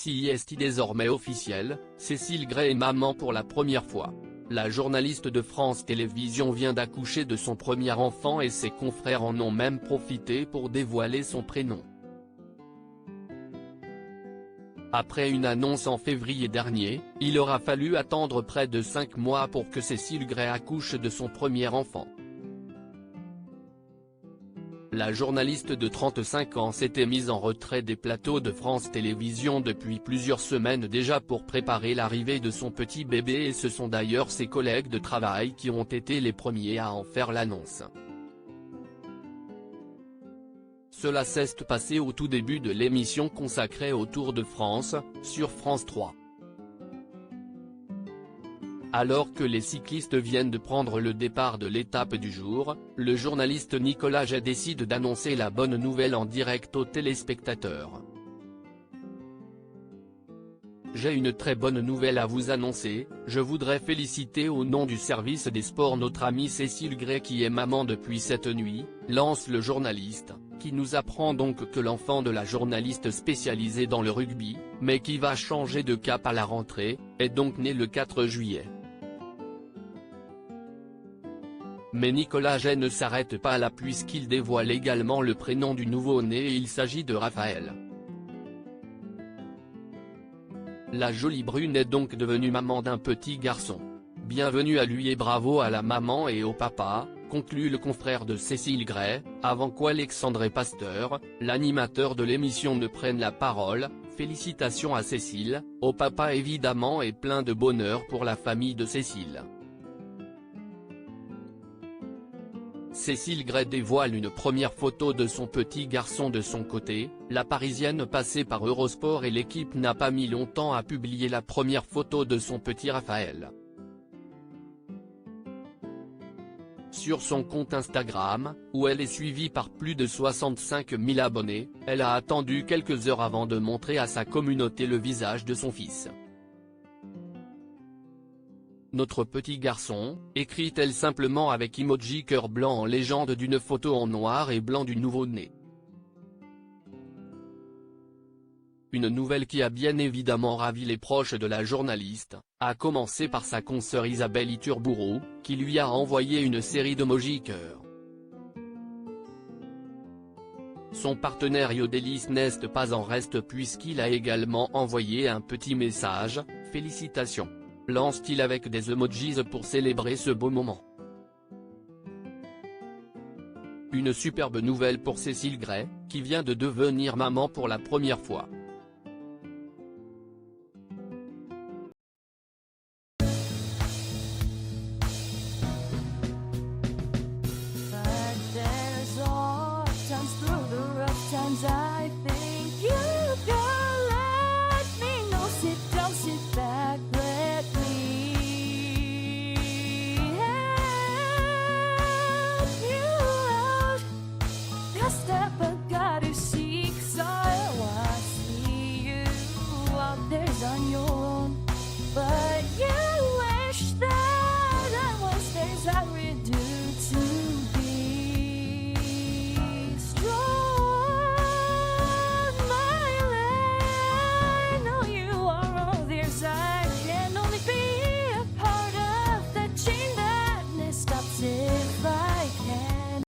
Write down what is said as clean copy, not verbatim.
Celle-ci est désormais officielle, Cécile Gray est maman pour la première fois. La journaliste de France Télévisions vient d'accoucher de son premier enfant et ses confrères en ont même profité pour dévoiler son prénom. Après une annonce en février dernier, il aura fallu attendre près de 5 mois pour que Cécile Gray accouche de son premier enfant. La journaliste de 35 ans s'était mise en retrait des plateaux de France Télévisions depuis plusieurs semaines déjà pour préparer l'arrivée de son petit bébé et ce sont d'ailleurs ses collègues de travail qui ont été les premiers à en faire l'annonce. Cela s'est passé au tout début de l'émission consacrée au Tour de France, sur France 3. Alors que les cyclistes viennent de prendre le départ de l'étape du jour, le journaliste Nicolas Jay décide d'annoncer la bonne nouvelle en direct aux téléspectateurs. J'ai une très bonne nouvelle à vous annoncer, je voudrais féliciter au nom du service des sports notre amie Cécile Gray qui est maman depuis cette nuit, lance le journaliste, qui nous apprend donc que l'enfant de la journaliste spécialisée dans le rugby, mais qui va changer de cap à la rentrée, est donc né le 4 juillet. Mais Nicolas Jay ne s'arrête pas là puisqu'il dévoile également le prénom du nouveau-né et il s'agit de Raphaël. La jolie brune est donc devenue maman d'un petit garçon. Bienvenue à lui et bravo à la maman et au papa, conclut le confrère de Cécile Gray, avant qu'Alexandre Pasteur, l'animateur de l'émission ne prenne la parole. Félicitations à Cécile, au papa évidemment et plein de bonheur pour la famille de Cécile. Cécile Gray dévoile une première photo de son petit garçon de son côté, la Parisienne passée par Eurosport et l'équipe n'a pas mis longtemps à publier la première photo de son petit Raphaël. Sur son compte Instagram, où elle est suivie par plus de 65 000 abonnés, elle a attendu quelques heures avant de montrer à sa communauté le visage de son fils. Notre petit garçon, écrit-elle simplement avec emoji cœur blanc en légende d'une photo en noir et blanc du nouveau-né. Une nouvelle qui a bien évidemment ravi les proches de la journaliste, à commencer par sa consoeur Isabelle Iturburu, qui lui a envoyé une série d'emojis cœur. Son partenaire Yodelis n'est pas en reste puisqu'il a également envoyé un petit message, « Félicitations », lance-t-il avec des emojis pour célébrer ce beau moment. Une superbe nouvelle pour Cécile Gray, qui vient de devenir maman pour la première fois. I think you can let me know. Sit down, sit back, let me help you out. The step I gotta seek, so I see you out there's on your own. But you wish that I was there as I would do.